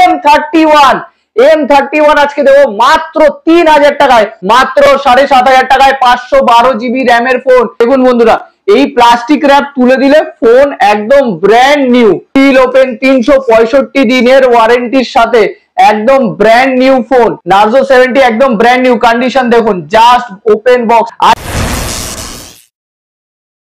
M31 M31 আজকে দেবো মাত্র 3000 টাকায়, মাত্র 7500 টাকায় 512 জিবি র্যামের ফোন। দেখুন বন্ধুরা, এই প্লাস্টিক র্যাপ তুলে দিলে ফোন একদম ব্র্যান্ড নিউ, সিল ওপেন, 365 দিনের ওয়ারেন্টির সাথে একদম ব্র্যান্ড নিউ ফোন। নার্জো 70 একদম ব্র্যান্ড নিউ কন্ডিশন, দেখুন জাস্ট ওপেন বক্স।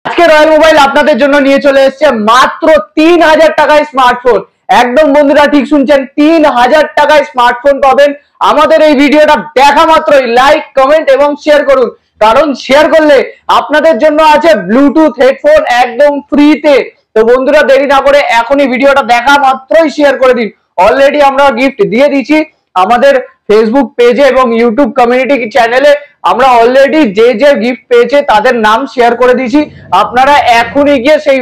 আজকে রয়্যাল মোবাইল আপনাদের জন্য নিয়ে চলে এসেছে মাত্র 3000 টাকায় স্মার্টফোন। একদম বন্ধুরা ঠিক শুনছেন, 3000 টাকায় স্মার্টফোন পাবেন। আমাদের এই ভিডিওটা দেখা মাত্রই লাইক, কমেন্ট এবং শেয়ার করুন, কারণ শেয়ার করলে আপনাদের জন্য আছে ব্লুটুথ হেডফোন একদম ফ্রিতে। তো বন্ধুরা দেরি না করে এখনই ভিডিওটা দেখা মাত্রই শেয়ার করে দিন। অলরেডি আমরা গিফট দিয়ে দিচ্ছি আমাদের ফেসবুক পেজে এবং ইউটিউব কমিউনিটি চ্যানেলে। আমরা অলরেডি যে যে গিফট পেয়েছে তাদের নাম শেয়ার করে দিয়েছি, আপনারা এখনই গিয়ে সেই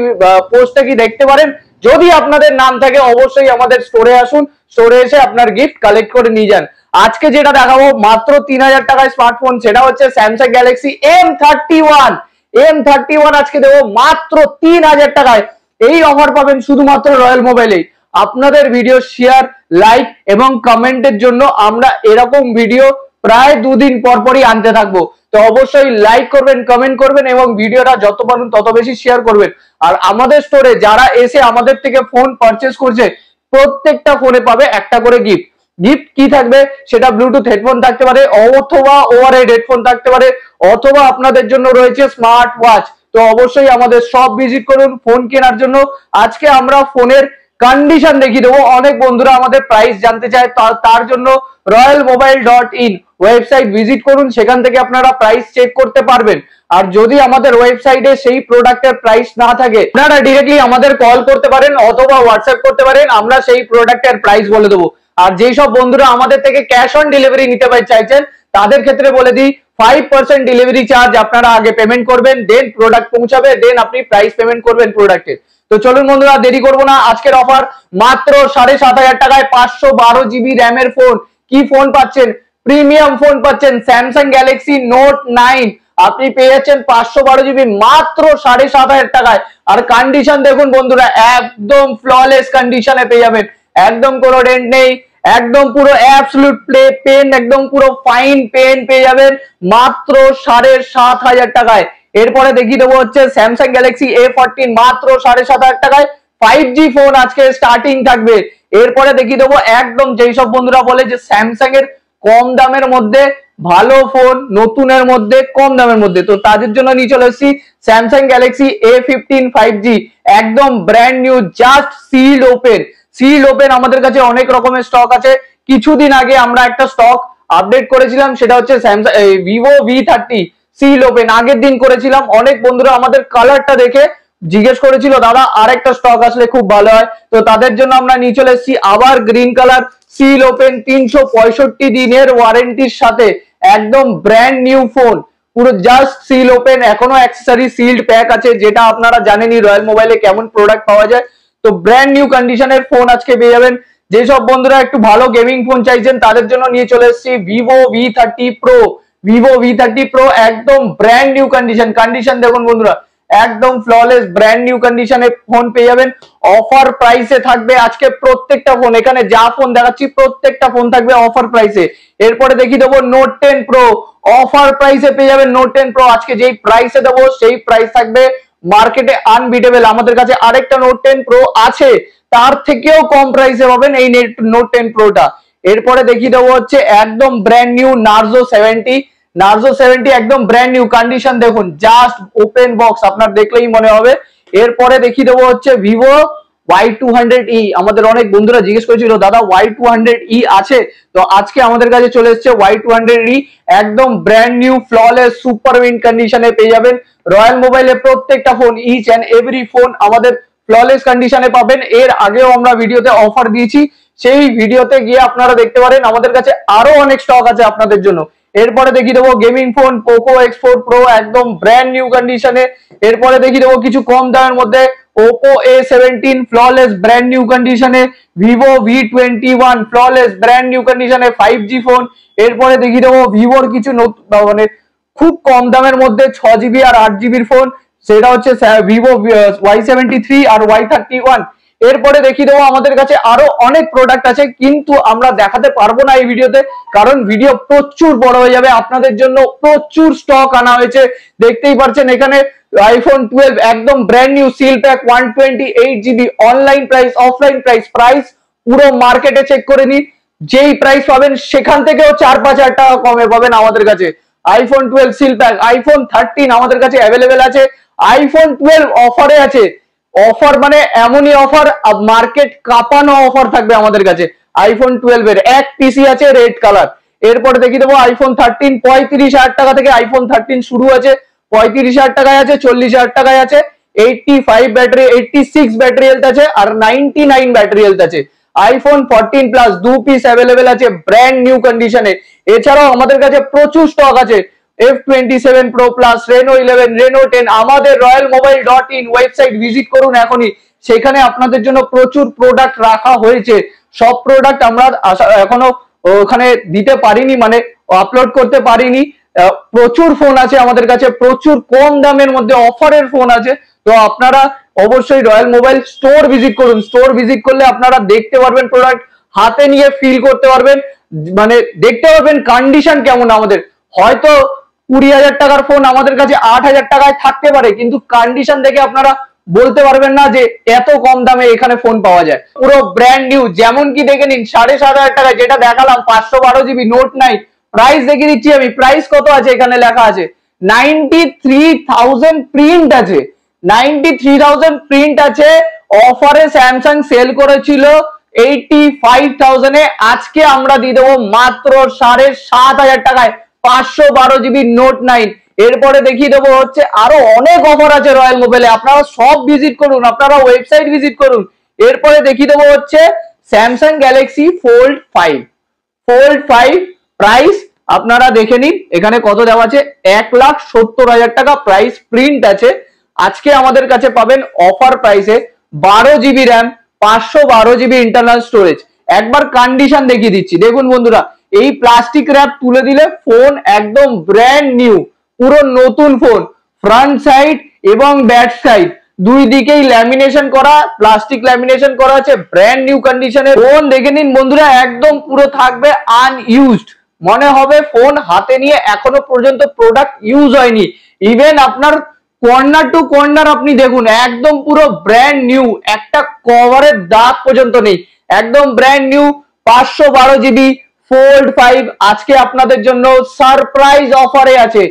পোস্টটা কি দেখতে পারেন। যদি আপনাদের নাম থাকে অবশ্যই আমাদের স্টোরে আসুন, স্টোরে এসে আপনার গিফট কালেক্ট করে নিয়ে যান। আজকে যেটা দেখাবো মাত্র 3000 টাকায় স্মার্টফোন, সেটা হচ্ছে স্যামসাং গ্যালাক্সি M31 আজকে দেবো মাত্র 3000 টাকায়। এই অফার পাবেন শুধুমাত্র রয়্যাল মোবাইলেই। আপনাদের ভিডিও শেয়ার, লাইক এবং কমেন্টের জন্য আমরা এরকম ভিডিও প্রায় দুদিন পর পরই আনতে থাকবো। তো অবশ্যই লাইক করবেন, কমেন্ট করবেন এবং ভিডিওটা যত পারেন তত বেশি শেয়ার করবেন। আর আমাদের স্টোরে যারা এসে আমাদের থেকে ফোন পারচেস করছে প্রত্যেকটা ফোনে পাবে একটা করে গিফট। গিফট কি থাকবে সেটা ব্লুটুথ হেডফোন থাকতে পারে, অথবা ওভারহেড হেডফোন থাকতে পারে, অথবা আপনাদের জন্য রয়েছে স্মার্ট ওয়াচ। তো অবশ্যই আমাদের শপ ভিজিট করুন ফোন কেনার জন্য। আজকে আমরা ফোনের কন্ডিশন দেখিয়ে দেবো। অনেক বন্ধুরা আমাদের প্রাইস জানতে চায়, তার জন্য royalmobile.in ওয়েবসাইট ভিজিট করুন, সেখান থেকে আপনারা প্রাইস চেক করতে পারবেন। আর যদি আমাদের ওয়েবসাইটে সেই প্রোডাক্টের প্রাইস না থাকে আপনারা ডিরেক্টলি আমাদের কল করতে পারেন অথবা হোয়াটসঅ্যাপ করতে পারেন, আমরা সেই প্রোডাক্টের প্রাইস বলে দেবো। আর যেই সব বন্ধুরা আমাদের থেকে ক্যাশ অন ডেলিভারি নিতে চাইছেন তাদের ক্ষেত্রে বলে দিই 5% ডেলিভারি চার্জ আপনারা আগে পেমেন্ট করবেন, দেন প্রোডাক্ট পৌঁছাবে, দেন আপনি প্রাইস পেমেন্ট করবেন প্রোডাক্টের। তো চলুন বন্ধুরা দেরি করবো না, আজকের অফার মাত্র 7500 টাকায় 512 জিবি র্যামের ফোন। কি ফোন পাচ্ছেন? প্রিমিয়াম ফোন পাচ্ছেন, স্যামসাং গ্যালাক্সি নোট 9 আপনি পেয়ে যাচ্ছেন 512 জিবি মাত্র 7500 টাকায়। আর কন্ডিশন দেখুন বন্ধুরা, একদম ফ্ললেস কন্ডিশনে পেয়ে যাবেন, একদম কোনো ডেন্ট নেই, একদম পুরো অ্যাবসলিউট পেন, একদম পুরো ফাইন পেন পেয়ে যাবেন মাত্র 7500 টাকায়। এরপরে দেখিয়ে দেবো হচ্ছে স্যামসাং গ্যালাক্সি A14 মাত্র 7500 টাকায় 5G ফোন আজকে স্টার্টিং থাকবে। এরপরে দেখিয়ে দেবো একদম যেই সব বন্ধুরা বলে যে স্যামসাং এর কম দামের মধ্যে ভালো ফোন, নতুনের মধ্যে কম দামের মধ্যে, তো তাদের জন্য নিয়ে চলে এসেছি স্যামসাং গ্যালাক্সি A15 5G একদম brand new, just sealed open. আমাদের কাছে অনেক রকমের স্টক আছে। কিছুদিন আগে আমরা একটা স্টক আপডেট করেছিলাম, সেটা হচ্ছে Samsung Vivo V30 seal open, আগের দিন করেছিলাম। অনেক বন্ধুরা আমাদের কালারটা দেখে জিজ্ঞেস করেছিল দাদা আরেকটা স্টক আসলে খুব ভালো হয়, তো তাদের জন্য আমরা নিয়ে চলে এসেছি আবার গ্রিন কালার সিল ওপেন, 365 দিনের ওয়ারেন্টির সাথে একদম ব্র্যান্ড নিউ ফোন, পুরো জাস্ট সিল ওপেন। এখনো অ্যাক্সেসরি সিল্ড প্যাক আছে, যেটা আপনারা জানেনই রয়্যাল মোবাইলে কেমন প্রোডাক্ট পাওয়া যায়। তো ব্র্যান্ড নিউ কন্ডিশনের ফোন আজকে পেয়ে যাবেন। যেসব বন্ধুরা একটু ভালো গেমিং ফোন চাইছেন তাদের জন্য নিয়ে চলে এসেছি ভিভো V30 Pro একদম ব্র্যান্ড নিউ কন্ডিশন দেখুন বন্ধুরা, একদম ফ্ললেস ব্র্যান্ড নিউ কন্ডিশনে ফোন পেয়ে যাবেন। অফার প্রাইসে থাকবে আজকে প্রত্যেকটা ফোন, এখানে যা ফোন দেখাচ্ছি প্রত্যেকটা ফোন থাকবে অফার প্রাইসে। এরপরে দেখিয়ে দেবো নোট 10 Pro, অফার প্রাইসে পেয়ে যাবেন নোট 10 Pro। আজকে যেই প্রাইসে দেবো সেই প্রাইস থাকবে মার্কেটে আনবিটেবল। আমাদের কাছে আরেকটা নোট 10 Pro আছে, তার থেকেও কম প্রাইসে পাবেন এই নোট 10 Proটা। এরপরে দেখিয়ে দেবো হচ্ছে একদম ব্র্যান্ড নিউ নার্জো 70 একদম ব্র্যান্ড নিউ কন্ডিশন, দেখুন জাস্ট ওপেন বক্স, আপনার দেখলেই মনে হবে। এরপরে দেখিয়ে দেবো হচ্ছে ভিভো Y200e। আমাদের অনেক বন্ধুরা জিজ্ঞেস করেছিল দাদা Y200e আছে, তো আজকে আমাদের কাছে চলে এসেছে Y200e একদম brand new flawless super mint কন্ডিশনে পেয়ে যাবেন। রয়্যাল মোবাইলে প্রত্যেকটা phone, each and every phone আমাদের ফ্ললেস কন্ডিশনে পাবেন। এর আগেও আমরা ভিডিওতে অফার দিয়েছি, সেই ভিডিওতে গিয়ে আপনারা দেখতে পারেন। আমাদের কাছে আরো অনেক স্টক আছে আপনাদের জন্য। এরপরে দেখিয়ে দেবো gaming phone Poco X4 Pro একদম ব্র্যান্ড নিউ কন্ডিশনে। এরপরে দেখিয়ে দেবো কিছু কম দামের মধ্যে Oppo A17 flawless brand new কন্ডিশনে, Vivo V21 flawless brand new কন্ডিশনে 5G ফোন। এরপরে দেখিয়ে দেবো ভিভোর কিছু মানে খুব কম দামের মধ্যে 6GB আর 8GB ফোন, সেটা হচ্ছে ভিভো Y73 আর Y31। এরপরে দেখিয়ে দেবো আমাদের কাছে আরো অনেক প্রোডাক্ট আছে, কিন্তু আমরা দেখাতে পারবো না এই ভিডিওতে, কারণ ভিডিও প্রচুর বড় হয়ে যাবে। আপনাদের জন্য প্রচুর স্টক আনা হয়েছে, দেখতেই পাচ্ছেন এখানে আইফোন 12 একদম brand new seal pack 128GB online price, offline price পুরো মার্কেটে চেক করে নিন, যেই প্রাইস পাবেন সেখান থেকেও 4-5 হাজার টাকা কমে পাবেন আমাদের কাছে। আইফোন 12 সিল প্যাক, আইফোন 13 আমাদের কাছে অ্যাভেলেবেল আছে, আইফোন 12 অফারে আছে। অফার মানে এমনই অফার, মার্কেট কাঁপানো অফার থাকবে আমাদের কাছে। আইফোন 12 এর এক পিসি আছে রেড কালার। এরপরে দেখিয়ে দেবো আইফোন 13 35,000 টাকা থেকে আইফোন 13 শুরু আছে, 35,000 টাকায় আছে, 40,000 টাকায় আছে, 85 ব্যাটারি, 86 ব্যাটারি হেলথ আছে, আর 99 ব্যাটারি হেলথ আছে। আইফোন 14 প্লাস 2 পিস অ্যাভেলেবেল আছে ব্র্যান্ড নিউ কন্ডিশনে। এছাড়াও আমাদের কাছে প্রচুর স্টক আছে, F27 Pro Plus, Reno 11, Reno 10। আমাদের royalmobile.in ওয়েবসাইট ভিজিট করুন এখনই, সেখানে আপনাদের জন্য প্রচুর প্রোডাক্ট রাখা হয়েছে। সব প্রোডাক্ট আমরা এখনো ওখানে দিতে পারিনি, মানে আপলোড করতে পারিনি। প্রচুর ফোন আছে আমাদের কাছে, প্রচুর কম দামের মধ্যে অফারের ফোন আছে। তো আপনারা অবশ্যই রয়্যাল মোবাইল স্টোর ভিজিট করুন। স্টোর ভিজিট করলে আপনারা দেখতে পারবেন প্রোডাক্ট, হাতে নিয়ে ফিল করতে পারবেন, মানে দেখতে পারবেন কন্ডিশন কেমন। আমাদের হয়তো 20,000 টাকার ফোন আমাদের কাছে 8,000 টাকায় থাকতে পারে, কিন্তু কন্ডিশন দেখে আপনারা বলতে পারবেন না যে এত কম দামে এখানে ফোন পাওয়া যায়। পুরো ব্র্যান্ড নিউ, যেমন কি দেখে নিন 7,500 টাকায় যেটা দেখালাম 512GB নোট 9, প্রাইস দেখিয়ে দিচ্ছি আমি। প্রাইস কত আছে এখানে লেখা আছে 93,000 প্রিন্ট আছে, 93,000 প্রিন্ট আছে। অফারে স্যামসাং সেল করেছিল 85,000 এ, আজকে আমরা দিয়ে দেবো মাত্র 7,500 টাকায় 512GB নোট 9। এরপরে দেখিয়ে দেবো হচ্ছে আরো অনেক অফার আছে রয়্যাল মোবাইলে, আপনারা সব ভিজিট করুন, আপনারা ওয়েবসাইট ভিজিট করুন। এরপরে দেখিয়ে দেবো হচ্ছে স্যামসাং গ্যালাক্সি ফোল্ড 5 প্রাইস আপনারা দেখে নিন, এখানে কত দেওয়া আছে 1,70,000 টাকা প্রাইস প্রিন্ট আছে। আজকে আমাদের কাছে পাবেন অফার প্রাইসে 12GB RAM, 512GB internal storage. একবার কন্ডিশন দেখিয়ে দিচ্ছি, দেখুন বন্ধুরা, এই প্লাস্টিক র্যাপ তুলে দিলে ফোন একদম ব্র্যান্ড নিউ, পুরো নতুন ফোন। ফ্রন্ট সাইড এবং ব্যাক সাইড দুই দিকেই ল্যামিনেশন করা, প্লাস্টিক ল্যামিনেশন করা আছে, ব্র্যান্ড নিউ কন্ডিশনের ফোন। দেখে নিন বন্ধুরা, একদম পুরো থাকবে আনইউজড, মনে হবে ফোন হাতে নিয়ে এখনো পর্যন্ত প্রোডাক্ট ইউজ হয়নি। ইভেন আপনার কর্নার টু কর্নার আপনি দেখুন একদম পুরো ব্র্যান্ড নিউ, একটা কভারের দাগ পর্যন্ত নেই, একদম ব্র্যান্ড নিউ। 512GB ফোল্ড 5 আজকে আপনাদের জন্য সারপ্রাইজ অফারে আছে।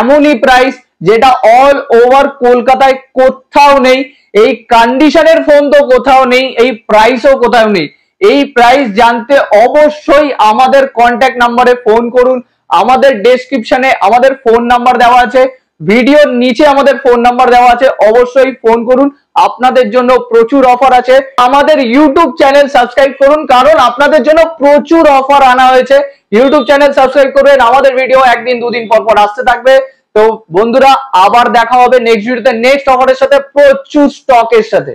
এমনই প্রাইস যেটা অল ওভার কলকাতায় কোথাও নেই, এই কন্ডিশনের ফোন তো কোথাও নেই, এই প্রাইসও কোথাও নেই। এই প্রাইস জানতে অবশ্যই আমাদের কন্ট্যাক্ট নাম্বারে ফোন করুন, আমাদের ডেসক্রিপশনে আমাদের ফোন নাম্বার দেওয়া আছে, ভিডিওর নিচে আমাদের ফোন নাম্বার দেওয়া আছে, অবশ্যই ফোন করুন। আপনাদের জন্য প্রচুর অফার আছে। আমাদের ইউটিউব চ্যানেল সাবস্ক্রাইব করুন, কারণ আপনাদের জন্য প্রচুর অফার আনা হয়েছে। ইউটিউব চ্যানেল সাবস্ক্রাইব করবেন, আমাদের ভিডিও একদিন দুদিন পর পর আসতে থাকবে। তো বন্ধুরা, আবার দেখা হবে নেক্সট ভিডিওতে নেক্সট অফারের সাথে, প্রচুর স্টকের সাথে।